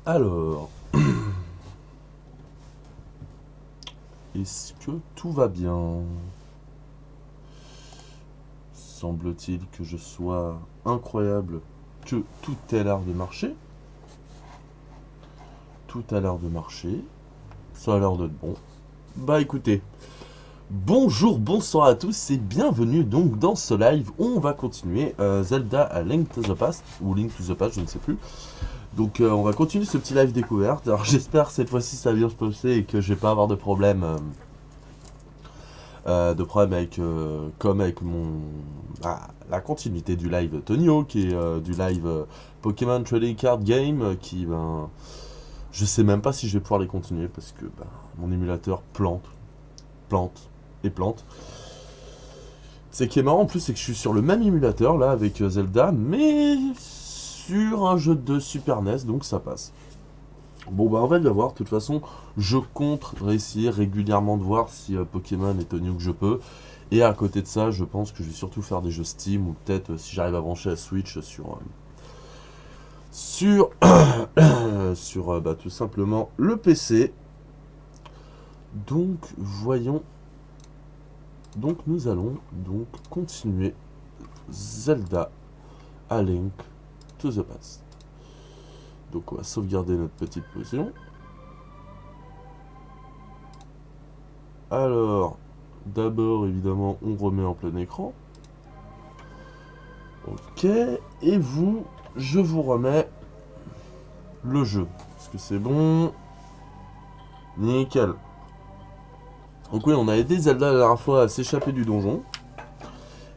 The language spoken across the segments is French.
Alors, est-ce que tout va bien? Semble-t-il que je sois incroyable, que tout ait l'air de marcher. Tout a l'air de marcher. Ça a l'air d'être bon. Bah écoutez, bonjour, bonsoir à tous et bienvenue donc dans ce live où on va continuer Zelda à Link to the Past, ou Link to the Past, je ne sais plus. Donc on va continuer ce petit live découverte. Alors j'espère cette fois-ci ça va bien se passer et que je vais pas avoir de problème avec comme avec la continuité du live Tonio qui est du live Pokémon Trading Card Game qui je sais même pas si je vais pouvoir les continuer parce que mon émulateur plante et plante. C'est qui est marrant en plus c'est que je suis sur le même émulateur là avec Zelda mais sur un jeu de Super NES donc ça passe. Bon bah on va le voir, de toute façon je compte essayer régulièrement de voir si Pokémon est Tonio que je peux. Et à côté de ça, je pense que je vais surtout faire des jeux Steam ou peut-être si j'arrive à brancher la Switch sur tout simplement le PC. Donc voyons. Donc nous allons donc continuer Zelda A Link to the Past. Donc on va sauvegarder notre petite position. Alors d'abord évidemment on remet en plein écran. Ok, et vous, je vous remets le jeu. Est-ce que c'est bon? Nickel. Donc oui, on a aidé Zelda la dernière fois à s'échapper du donjon.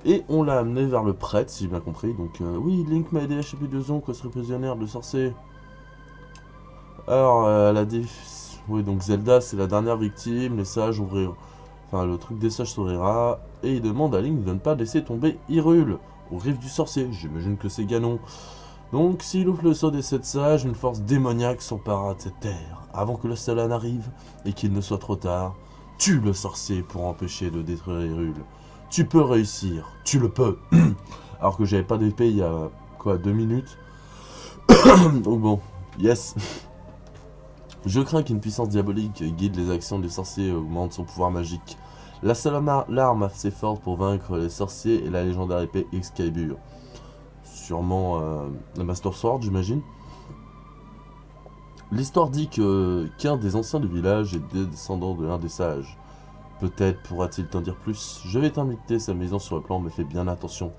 Et on l'a amené vers le prêtre, si j'ai bien compris. Donc oui, Link m'a aidé à échapper du donjon, quoi serait prisonnière de sorcier. Alors, oui, donc Zelda, c'est la dernière victime, les sages ouvriront... Enfin, le truc des sages s'ouvrira. Et il demande à Link de ne pas laisser tomber Hyrule, au rive du sorcier. J'imagine que c'est Ganon. Donc, s'il ouvre le sceau des sept sages, une force démoniaque s'emparera de cette terre, avant que le Stalin n'arrive, et qu'il ne soit trop tard. Tue le sorcier pour empêcher de détruire Hyrule. Tu peux réussir, tu le peux. Alors que j'avais pas d'épée il y a, quoi, 2 minutes. Donc bon, yes. Je crains qu'une puissance diabolique guide les actions des sorciers et augmente son pouvoir magique. La seule l'arme assez forte pour vaincre les sorciers est la légendaire épée Excalibur. Sûrement la Master Sword, j'imagine. L'histoire dit qu'un des anciens du village est descendant de l'un des sages. Peut-être pourra-t-il t'en dire plus. Je vais t'inviter sa maison sur le plan, mais fais bien attention.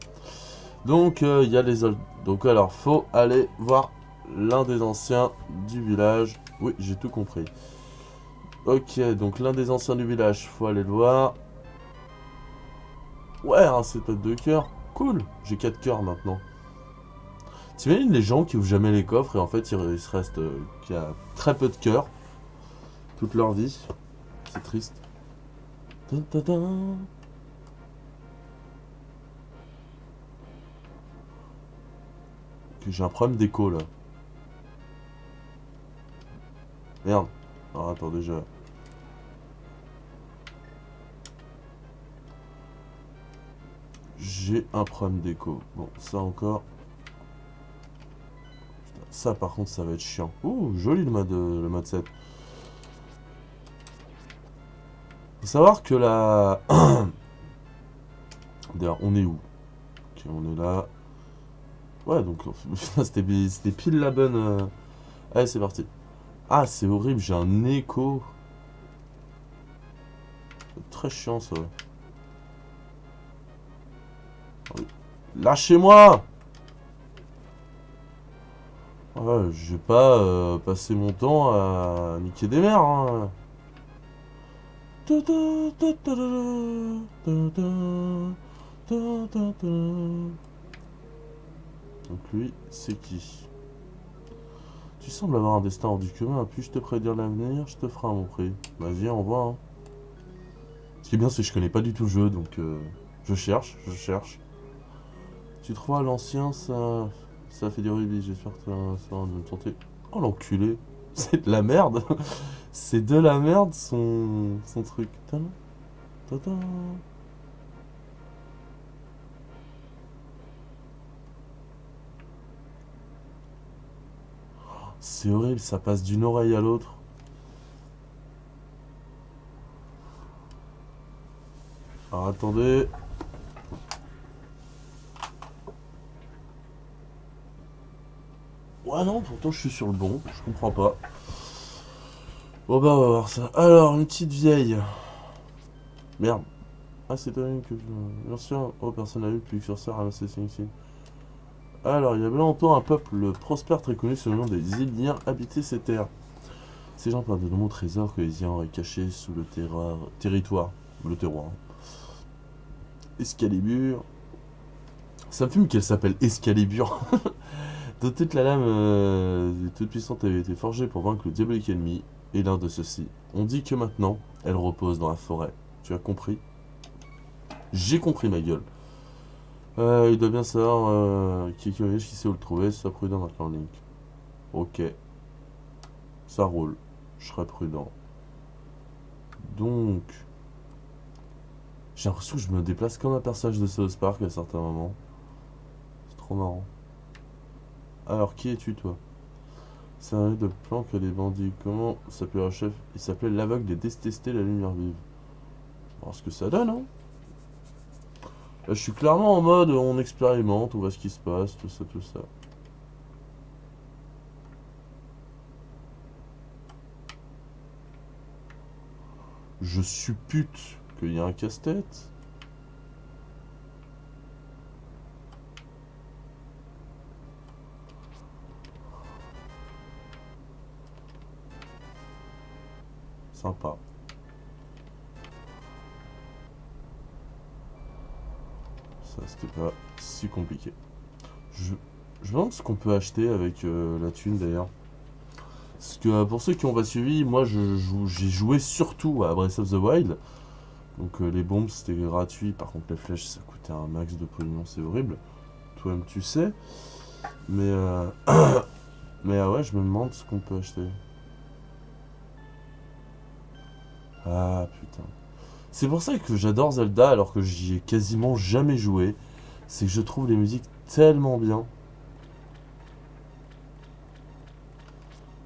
Donc, il y a les... Donc, alors, faut aller voir l'un des anciens du village. Oui, j'ai tout compris. Ok, donc l'un des anciens du village, faut aller le voir. Ouais, un setup de cœur. Cool, j'ai 4 cœurs maintenant. T'imagines les gens qui ouvrent jamais les coffres et en fait il se reste qu'il y a très peu de cœurs toute leur vie. C'est triste. Dun, dun, dun. Que j'ai un problème d'écho là. Merde. Alors attends déjà. J'ai un problème d'écho. Bon, ça encore. Putain, ça par contre ça va être chiant. Ouh, joli le mode 7. Faut savoir que la... D'ailleurs, on est où? Ok, on est là. Ouais, donc c'était pile la bonne... Allez, c'est parti. Ah, c'est horrible, j'ai un écho. C'est très chiant ça. Lâchez-moi! Ouais, je vais pas passer mon temps à niquer des mères, hein. Donc lui, c'est qui? Tu sembles avoir un destin hors du commun. Puis-je te prédire l'avenir? Je te ferai à mon prix. Vas-y, on voit. Hein. Ce qui est bien, c'est que je connais pas du tout le jeu, donc je cherche. Tu trouves l'ancien, ça fait du rubis. J'espère que ça va me tenter. Oh l'enculé! C'est de la merde! C'est de la merde son truc. Tadam, tadam. C'est horrible, ça passe d'une oreille à l'autre. Alors attendez. Ouais non, pourtant je suis sur le bon, je comprends pas. Bon bah on va voir ça. Alors, une petite vieille. Merde. Ah c'est toi que je... L'ancien... Oh personne n'a vu depuis que sur ça ramasser ici. Alors, il y a bien longtemps un peuple prospère très connu sous le nom des Iliens habitait ces terres. Ces gens parlent de nombreux trésors que les Iliens auraient cachés sous le territoire. Le terroir. Excalibur. Ça me fume qu'elle s'appelle Excalibur. Dont toute la lame toute puissante avait été forgée pour vaincre le diabolique ennemi. Et l'un de ceux-ci. On dit que maintenant, elle repose dans la forêt. Tu as compris? J'ai compris ma gueule. Il doit bien savoir qui est riche, qui sait où le trouver, sois prudent maintenant, Link. Ok. Ça roule. Je serai prudent. Donc... J'ai l'impression que je me déplace comme un personnage de South Park à certains moments. C'est trop marrant. Alors, qui es-tu, toi? C'est un de plan que les bandits. Comment s'appelait un chef? Il s'appelait l'aveugle et détestait la lumière vive. Alors, ce que ça donne, hein? Là, je suis clairement en mode on expérimente, on voit ce qui se passe, tout ça, tout ça. Je suppute qu'il y a un casse-tête. Sympa. Ça, c'était pas si compliqué. Je me demande ce qu'on peut acheter avec la thune d'ailleurs. Parce que pour ceux qui n'ont pas suivi, moi j'ai joué surtout à Breath of the Wild. Donc les bombes c'était gratuit, par contre les flèches ça coûtait un max de pognon, c'est horrible. Toi-même tu sais. Mais mais ouais, je me demande ce qu'on peut acheter. Ah putain. C'est pour ça que j'adore Zelda alors que j'y ai quasiment jamais joué. C'est que je trouve les musiques tellement bien.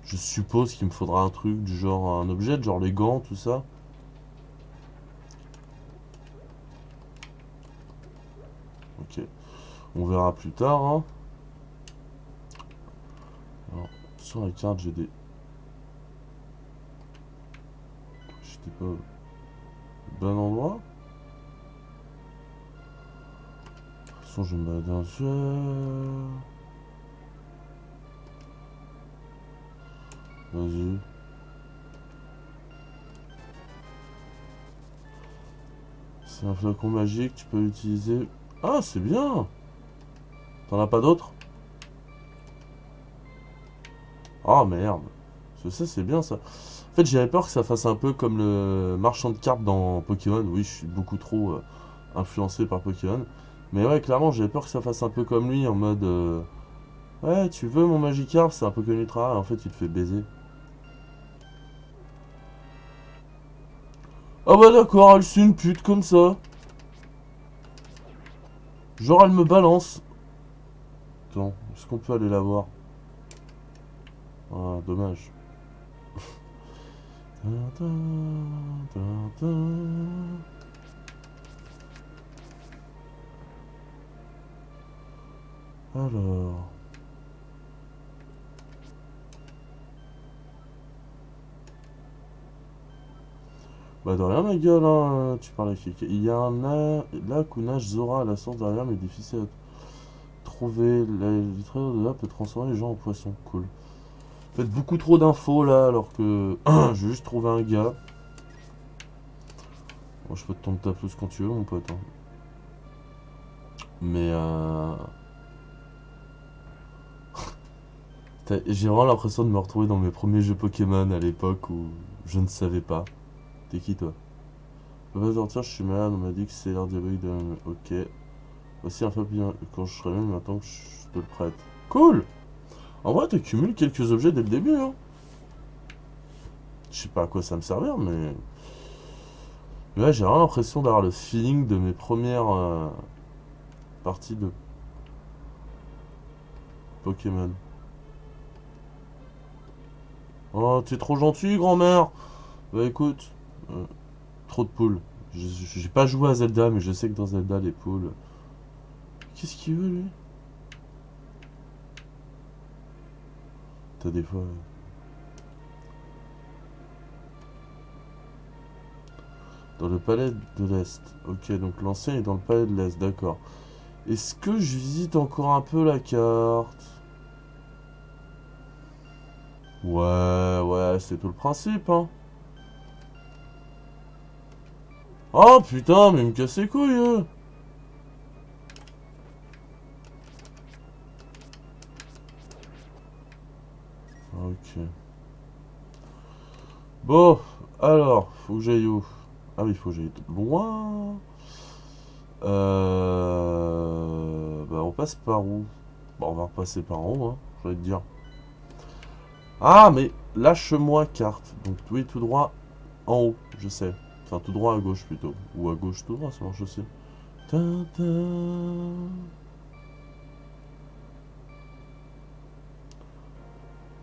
Je suppose qu'il me faudra un truc du genre un objet, genre les gants, tout ça. Ok. On verra plus tard. Hein. Alors, sur la carte, j'ai des... J'étais pas au bon endroit. De toute façon, je me balade un jeu. Vas-y. C'est un flacon magique, tu peux l'utiliser. Ah, c'est bien! T'en as pas d'autres? Ah, merde. Ça, c'est bien ça. En fait, j'avais peur que ça fasse un peu comme le marchand de cartes dans Pokémon. Oui, je suis beaucoup trop influencé par Pokémon. Mais ouais, clairement, j'avais peur que ça fasse un peu comme lui, en mode... ouais, tu veux mon Magikarp? C'est un Pokémon Ultra, et en fait, il te fait baiser. Ah bah d'accord, elle c'est une pute comme ça. Genre, elle me balance. Attends, est-ce qu'on peut aller la voir? Ah, dommage. Alors... Bah de rien ma gueule, hein, tu parles avec quelqu'un. Il y a un lac où nage Zora à la source derrière, mais difficile à trouver. Le trésor de là peut transformer les gens en poissons. Cool. Faites beaucoup trop d'infos là, alors que je vais juste trouver un gars. Bon, je peux te tendre ta plus quand tu veux, mon pote. Hein. Mais j'ai vraiment l'impression de me retrouver dans mes premiers jeux Pokémon à l'époque où je ne savais pas. T'es qui toi? Je peux pas sortir, je suis malade, on m'a dit que c'est l'heure diabolique de... Ok. Voici un papillon quand je serai même maintenant que je te le prête. Cool! En vrai, tu cumules quelques objets dès le début, hein. Je sais pas à quoi ça me servir, mais... Mais ouais, j'ai vraiment l'impression d'avoir le feeling de mes premières parties de Pokémon. Oh, t'es trop gentil, grand-mère. Bah écoute, euh, trop de poules. J'ai pas joué à Zelda, mais je sais que dans Zelda, les poules... Qu'est-ce qu'il veut, lui? T'as des fois... Dans le palais de l'Est. Ok, donc l'ancien est dans le palais de l'Est, d'accord. Est-ce que je visite encore un peu la carte? Ouais, ouais, c'est tout le principe, hein. Oh putain, mais il me casse les couilles, Ok. Bon, alors, faut que j'aille où? Ah oui, faut que j'aille loin. Bah, on passe par où? Bon, on va repasser par en haut, hein, je vais te dire. Ah, mais lâche-moi carte. Donc, oui, tout droit en haut, je sais. Enfin, tout droit à gauche plutôt. Ou à gauche, tout droit, ça marche aussi. Ta ta.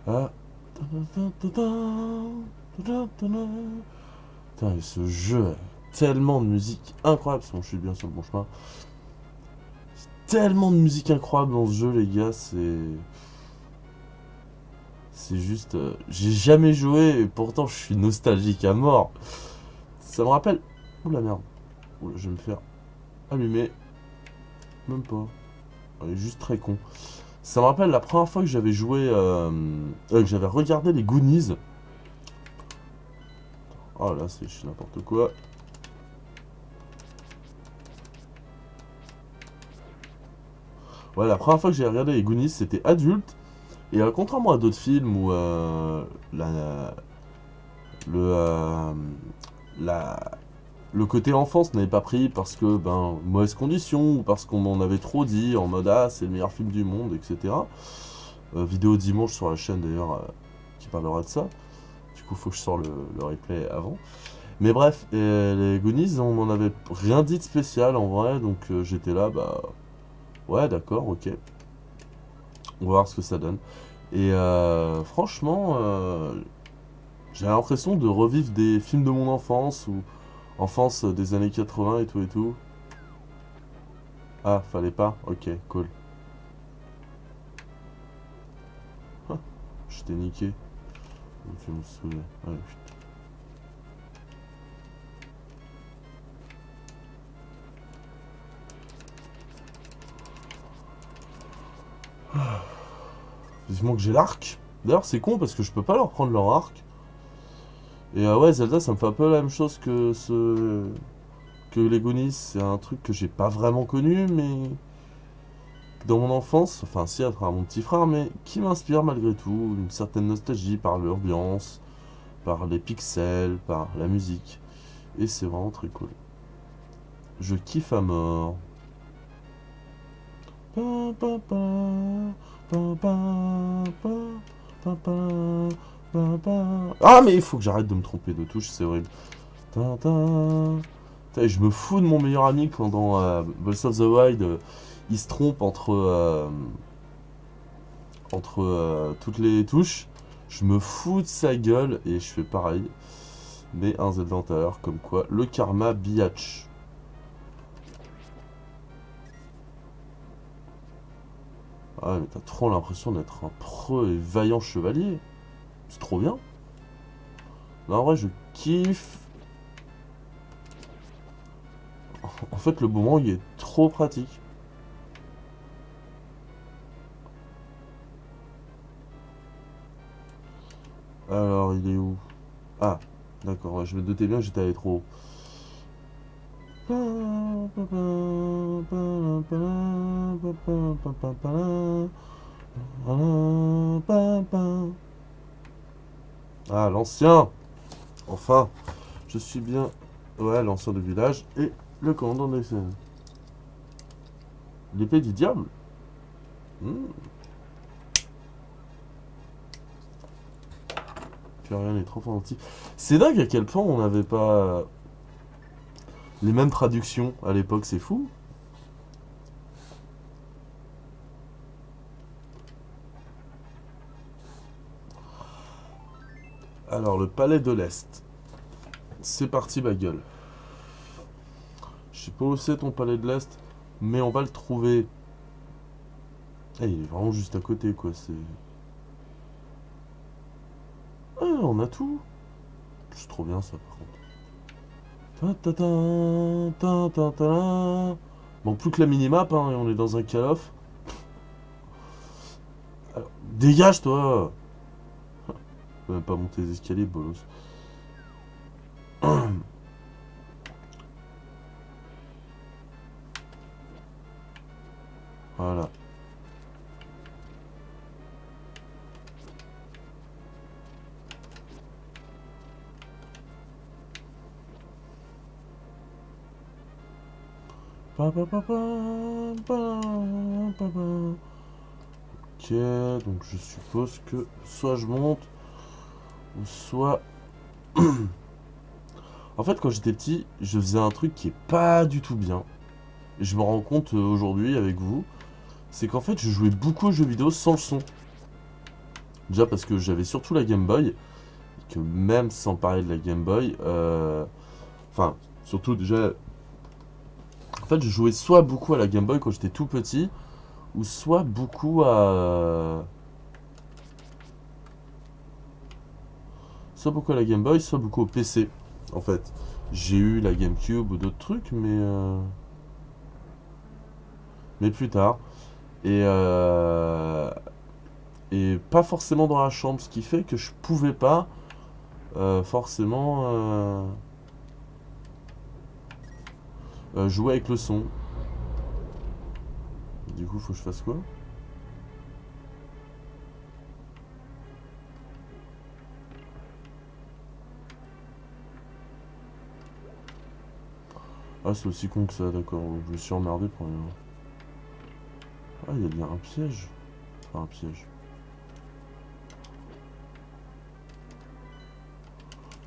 Ah. Ta ta ta ta ta ta ta ta. Putain, et ce jeu, tellement de musique incroyable. Bon, je suis bien sur le bon chemin. Tellement de musique incroyable dans ce jeu, les gars, c'est juste. J'ai jamais joué et pourtant je suis nostalgique à mort. Ça me rappelle. Ouh la merde. Oula, je vais me faire allumer. Même pas. Il est juste très con. Ça me rappelle la première fois que j'avais joué. Que j'avais regardé les Goonies. Oh là, c'est n'importe quoi. Ouais, la première fois que j'ai regardé les Goonies, c'était adulte. Et contrairement à d'autres films où la, le, la, le côté enfance n'avait pas pris parce que, ben, mauvaise condition ou parce qu'on m'en avait trop dit en mode ah, c'est le meilleur film du monde, etc. Vidéo dimanche sur la chaîne d'ailleurs qui parlera de ça. Du coup, faut que je sors le replay avant. Mais bref, les Goonies, on m'en avait rien dit de spécial en vrai, donc j'étais là, bah ouais, d'accord, ok. On va voir ce que ça donne. Et franchement, j'ai l'impression de revivre des films de mon enfance ou enfance des années 80 et tout et tout. Ah, fallait pas? Ok, cool. Ah, je t'ai niqué. Tu me saoulais. Ouais, putain. Vivement que j'ai l'arc. D'ailleurs, c'est con parce que je peux pas leur prendre leur arc. Et ouais, Zelda, ça me fait un peu la même chose que que les Goonies. C'est un truc que j'ai pas vraiment connu, mais dans mon enfance, enfin si à travers mon petit frère, mais qui m'inspire malgré tout une certaine nostalgie par l'ambiance, par les pixels, par la musique. Et c'est vraiment très cool. Je kiffe à mort. Pa, pa, pa, pa, pa, pa, pa, pa, pa, pa. Ah mais il faut que j'arrête de me tromper de touche, c'est horrible. Ta, ta. Putain, je me fous de mon meilleur ami quand dans Breath of the Wild, il se trompe entre toutes les touches. Je me fous de sa gueule et je fais pareil. Mais un Zelda antérieur, comme quoi le karma biatch. Ah mais t'as trop l'impression d'être un preux et vaillant chevalier. C'est trop bien. Non, en vrai, je kiffe. En fait, le boomerang, il est trop pratique. Alors, il est où? Ah, d'accord, ouais, je me doutais bien que j'étais allé trop haut. Ah, l'ancien. Enfin, je suis bien... Ouais, l'ancien du village et le commandant des scènes. L'épée du diable. Hmm. Puis rien n'est trop fantastique. C'est dingue à quel point on n'avait pas les mêmes traductions à l'époque, c'est fou. Alors, le palais de l'Est. C'est parti, ma gueule. Je sais pas où c'est ton palais de l'Est, mais on va le trouver. Eh, il est vraiment juste à côté, quoi. C'est. Ah, on a tout. C'est trop bien, ça, par contre. Ta ta ta ta ta ta. Bon, plus que la minimap, hein, et on est dans un Call of. Alors, dégage, toi. Je peux même pas monter les escaliers, bolos. Voilà. Pa, pa, pa, pa, pa, pa, pa. Ok, donc je suppose que soit je monte, ou soit... En fait, quand j'étais petit, je faisais un truc qui est pas du tout bien. Et je me rends compte aujourd'hui avec vous, c'est qu'en fait, je jouais beaucoup aux jeux vidéo sans le son. Déjà parce que j'avais surtout la Game Boy, et que même sans parler de la Game Boy, enfin, surtout déjà... En fait, je jouais soit beaucoup à la Game Boy quand j'étais tout petit, ou soit beaucoup à... Soit beaucoup à la Game Boy, soit beaucoup au PC, en fait. J'ai eu la GameCube ou d'autres trucs, mais plus tard. Et, et pas forcément dans la chambre, ce qui fait que je pouvais pas forcément jouer avec le son. Du coup, faut que je fasse quoi? Ah, c'est aussi con que ça, d'accord. Je me suis emmerdé pour rien. Ah, il y a bien un piège. Enfin, un piège.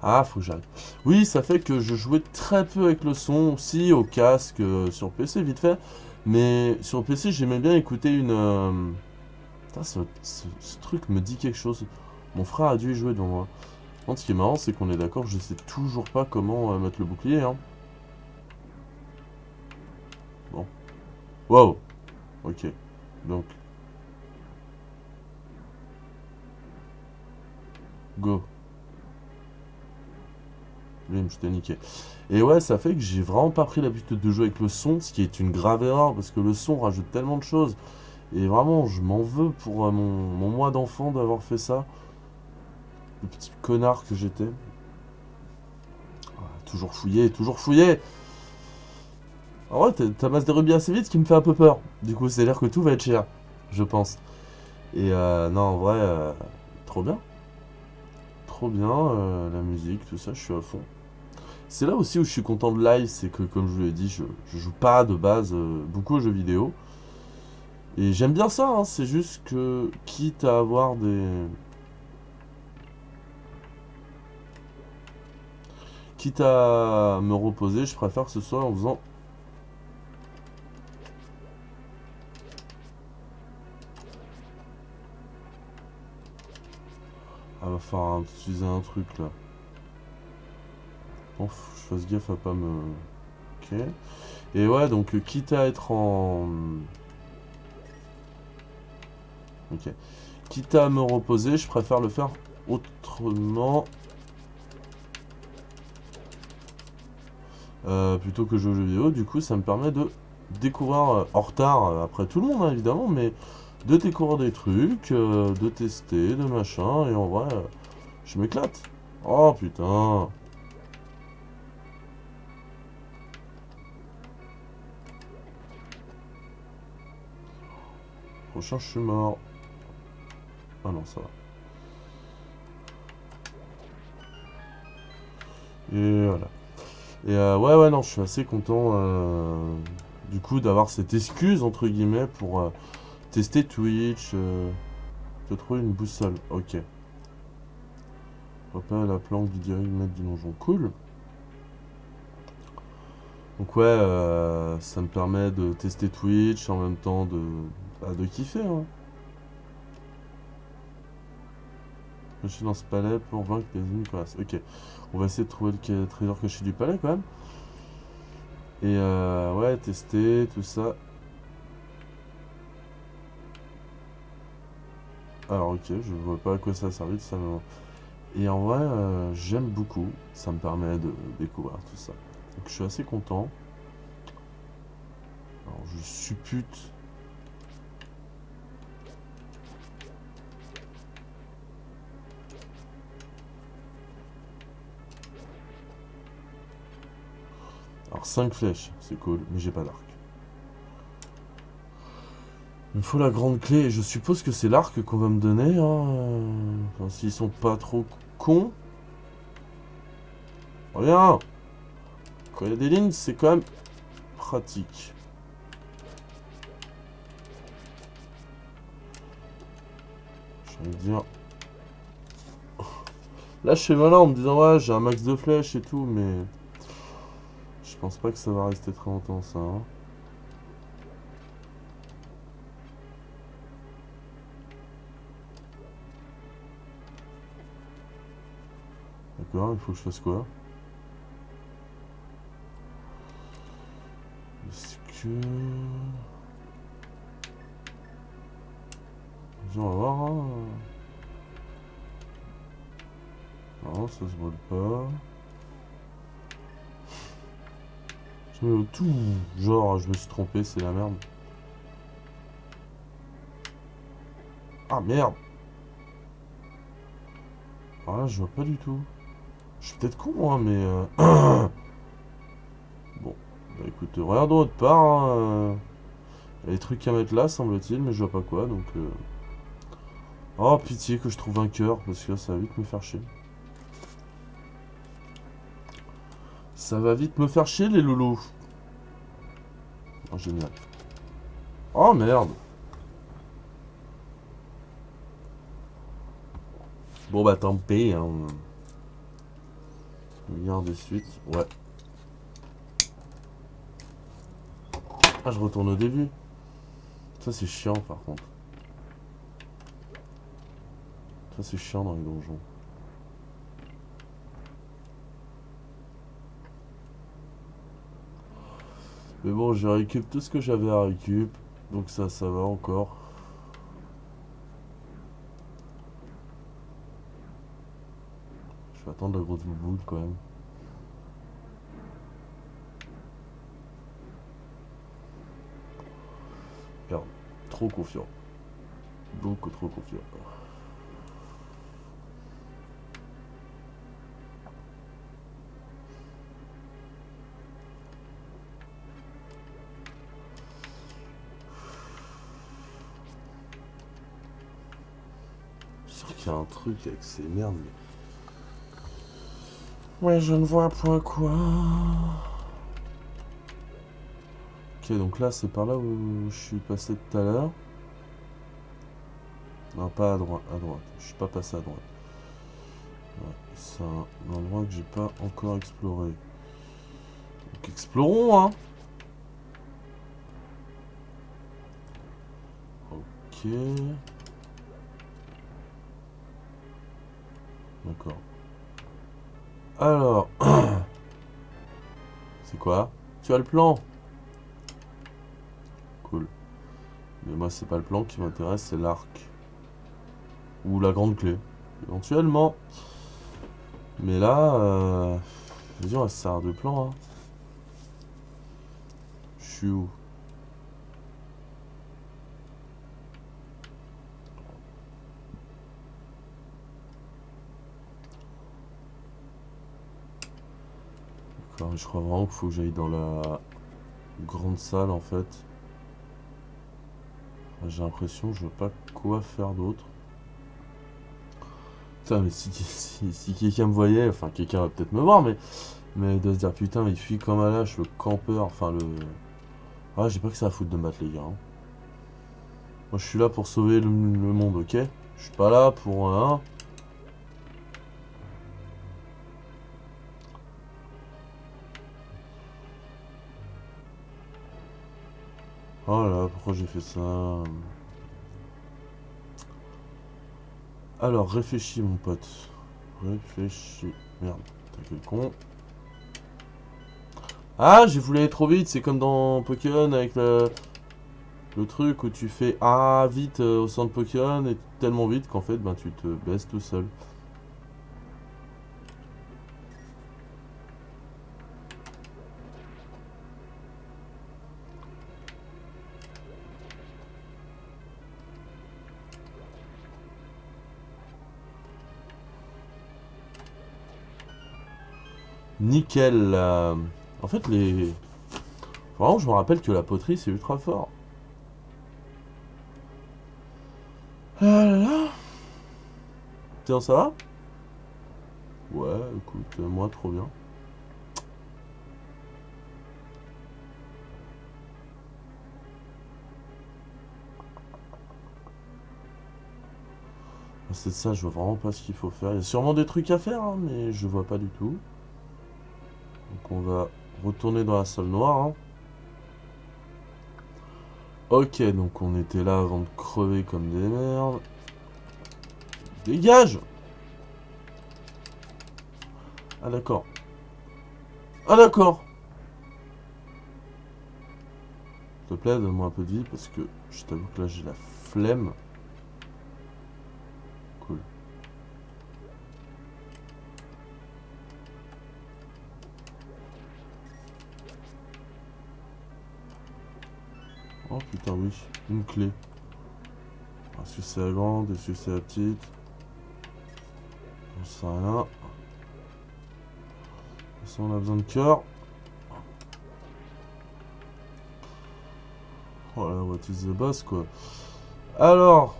Ah, faut que j'arrête. Oui, ça fait que je jouais très peu avec le son, aussi au casque sur PC, vite fait. Mais sur PC, j'aimais bien écouter une... Putain, ce truc me dit quelque chose. Mon frère a dû y jouer devant moi. Par contre, ce qui est marrant, c'est qu'on est d'accord, je sais toujours pas comment mettre le bouclier, hein. Bon. Wow. Ok. Donc, go. Bim, je t'ai niqué. Et ouais, ça fait que j'ai vraiment pas pris l'habitude de jouer avec le son, ce qui est une grave erreur, parce que le son rajoute tellement de choses. Et vraiment, je m'en veux pour mon moi d'enfant d'avoir fait ça. Le petit connard que j'étais. Ah, toujours fouillé, toujours fouillé. En vrai, t'amasses des rubis assez vite, ce qui me fait un peu peur. Du coup, c'est-à-dire que tout va être cher, je pense. Et non, en vrai, trop bien. Trop bien, la musique, tout ça, je suis à fond. C'est là aussi où je suis content de live, c'est que, comme je vous l'ai dit, je joue pas de base beaucoup aux jeux vidéo. Et j'aime bien ça, hein, c'est juste que, quitte à avoir des... Quitte à me reposer, je préfère que ce soit en faisant... Ah, va falloir utiliser un truc là. Bon, faut que je fasse gaffe à pas me... Ok. Et ouais, donc quitte à être en... Ok. Quitte à me reposer, je préfère le faire autrement. Plutôt que jouer aux jeux vidéo. Du coup, ça me permet de découvrir, en retard, après tout le monde, hein, évidemment, mais de découvrir des trucs, de tester, de machin, et en vrai, je m'éclate. Oh putain. Prochain, je suis mort. Ah non, ça va. Et voilà. Et ouais, ouais, non, je suis assez content, du coup, d'avoir cette excuse, entre guillemets, pour tester Twitch. Te trouver une boussole. Ok. Repère la planque du direct maître du donjon. Cool. Donc ouais, ça me permet de tester Twitch en même temps de kiffer, hein. Caché dans ce palais pour vaincre les ennemis connasses. Ok. On va essayer de trouver le trésor caché du palais quand même. Et ouais, tester, tout ça. Alors ok, je vois pas à quoi ça a servi, ça me... Et en vrai, j'aime beaucoup. Ça me permet de découvrir tout ça. Donc je suis assez content. Alors je suppute. Alors 5 flèches, c'est cool, mais j'ai pas d'arc. Il me faut la grande clé, et je suppose que c'est l'arc qu'on va me donner, hein. Enfin, s'ils sont pas trop cons. Reviens. Quand il y a des lignes, c'est quand même pratique. J'ai envie de dire... Là, je suis malin en me disant, ouais, j'ai un max de flèches et tout, mais... Je pense pas que ça va rester très longtemps, ça, hein. D'accord, il faut que je fasse quoi? Est-ce que... Vas-y, on va voir, hein. Non, ça se brûle pas. Je mets au tout. Genre, je me suis trompé, c'est la merde. Ah, merde. Alors là, je vois pas du tout. Je suis peut-être con, hein, mais... Bon, bah écoute, regardons autre part, hein. Il y a des trucs à mettre là, semble-t-il, mais je vois pas quoi, donc... Oh, pitié que je trouve un cœur, parce que là, ça va vite me faire chier. Ça va vite me faire chier, les loulous. Oh, génial. Oh, merde. Bon, bah, tant pis, hein. Milliard de suite, ouais. Ah, je retourne au début. Ça, c'est chiant, par contre. Ça, c'est chiant dans les donjons. Mais bon, j'ai récup tout ce que j'avais à récup. Donc ça va encore. Je vais attendre la grosse boule quand même. Merde, trop confiant. Beaucoup trop confiant. Je suis sûr qu'il y a un truc avec ces merdes. Ouais, je ne vois point quoi. Ok, donc là, c'est par là où je suis passé tout à l'heure. Non, pas à droite, à droite. Je suis pas passé à droite. Ouais, c'est un endroit que j'ai pas encore exploré. Donc explorons, hein. Ok. D'accord. Alors. C'est quoi? Tu as le plan? Cool. Mais moi, c'est pas le plan qui m'intéresse, c'est l'arc. Ou la grande clé. Éventuellement. Mais là, vas-y, on va se servir de plan, hein. Je suis où? D'accord, je crois vraiment qu'il faut que j'aille dans la grande salle, en fait. J'ai l'impression que je vois pas quoi faire d'autre. Putain, mais si quelqu'un me voyait, enfin, quelqu'un va peut-être me voir, mais il doit se dire, putain, il fuit comme un lâche, le campeur, enfin, le... Ah, j'ai pas que ça à foutre de me battre, les gars, hein. Moi, je suis là pour sauver le monde, ok? Je suis pas là pour... Hein. Oh là, pourquoi j'ai fait ça? Alors, réfléchis, mon pote. Réfléchis. Merde, t'as quel con. Ah, j'ai voulu aller trop vite. C'est comme dans Pokémon avec le truc où tu fais ah vite au centre Pokémon et tellement vite qu'en fait, ben, tu te baisses tout seul. Nickel. En fait, les. Vraiment, je me rappelle que la poterie, c'est ultra fort. Ah là là. Tiens, ça va? Ouais, écoute, moi, trop bien. C'est ça, je vois vraiment pas ce qu'il faut faire. Il y a sûrement des trucs à faire, hein, mais je vois pas du tout. Donc on va retourner dans la salle noire. Hein. Ok, donc on était là avant de crever comme des merdes. Dégage! Ah d'accord. Ah d'accord! S'il te plaît, donne-moi un peu de vie parce que je t'avoue que là j'ai la flemme. Cool. Oh putain oui, une clé. Est-ce que c'est la grande? Est-ce que c'est la petite? J'en sais rien. De toute façon on a besoin de cœur. Oh là, what is the boss quoi. Alors.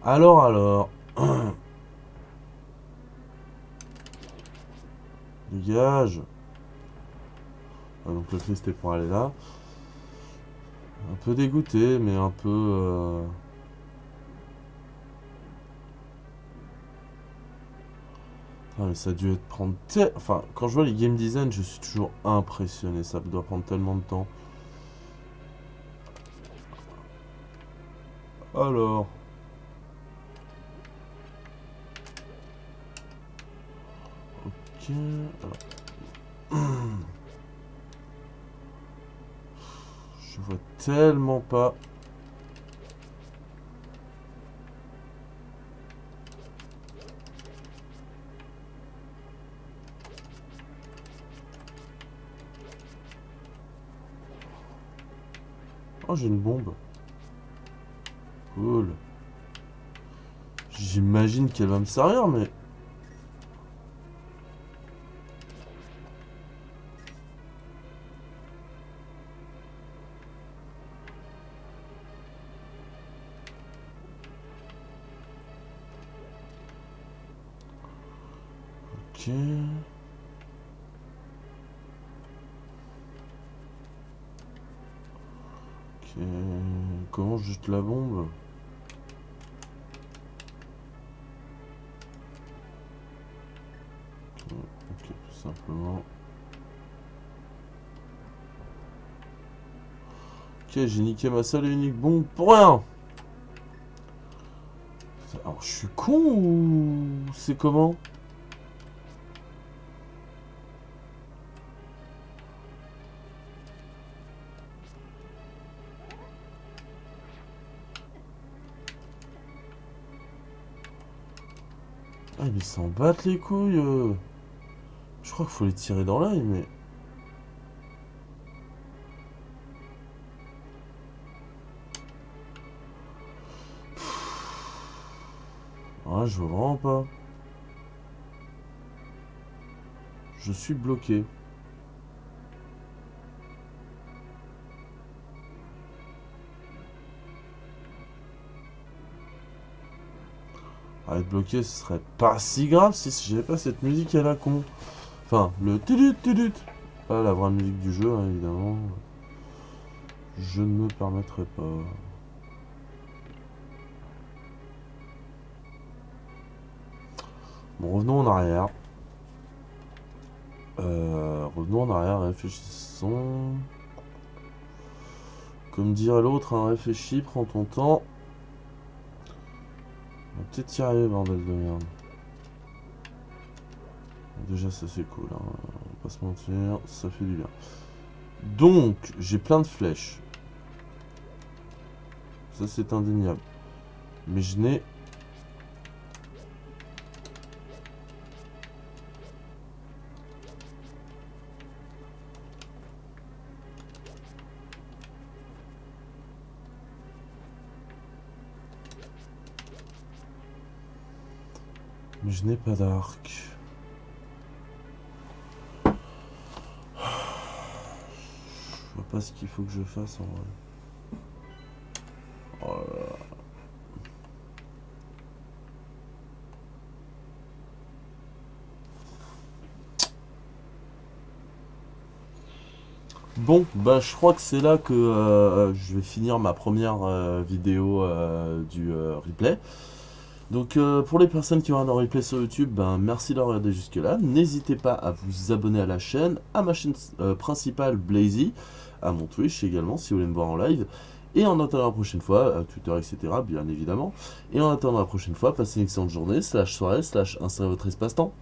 Alors. Dégage. Ah, donc le clé c'était pour aller là. Un peu dégoûté, mais un peu... Ah, mais ça a dû être prendre... Enfin, quand je vois les game design, je suis toujours impressionné. Ça doit prendre tellement de temps. Alors... Ok... Alors... Je vois tellement pas... Oh, j'ai une bombe. Cool. J'imagine qu'elle va me servir, mais... Ok... Ok... Comment je jette la bombe? Ok, tout simplement... Ok, j'ai niqué ma seule et unique bombe pour rien. Alors, je suis con ou c'est comment? Ah, mais ils s'en battent les couilles. Je crois qu'il faut les tirer dans l'œil, mais... Ouais, je vois vraiment pas. Je suis bloqué. Ah, être bloqué, ce serait pas si grave si j'avais pas cette musique à la con. Enfin, le tudut tudut. Pas la vraie musique du jeu, hein, évidemment. Je ne me permettrai pas. Bon, revenons en arrière. Revenons en arrière, réfléchissons. Comme dirait l'autre, hein, réfléchis, prends ton temps. On va peut-être y arriver, bordel de merde. Déjà, ça c'est cool, hein. On va pas se mentir, ça fait du bien. Donc, j'ai plein de flèches. Ça, c'est indéniable. Mais je n'ai... Mais je n'ai pas d'arc. Je vois pas ce qu'il faut que je fasse en vrai. Oh là là. Bon, bah je crois que c'est là que je vais finir ma première vidéo du replay. Donc pour les personnes qui ont un replay sur YouTube, ben, merci d'avoir regardé jusque là. N'hésitez pas à vous abonner à la chaîne, à ma chaîne principale Blazy, à mon Twitch également si vous voulez me voir en live. Et en attendant la prochaine fois, à Twitter, etc. bien évidemment. Et en attendant la prochaine fois, passez une excellente journée, /soirée, / installez votre espace-temps.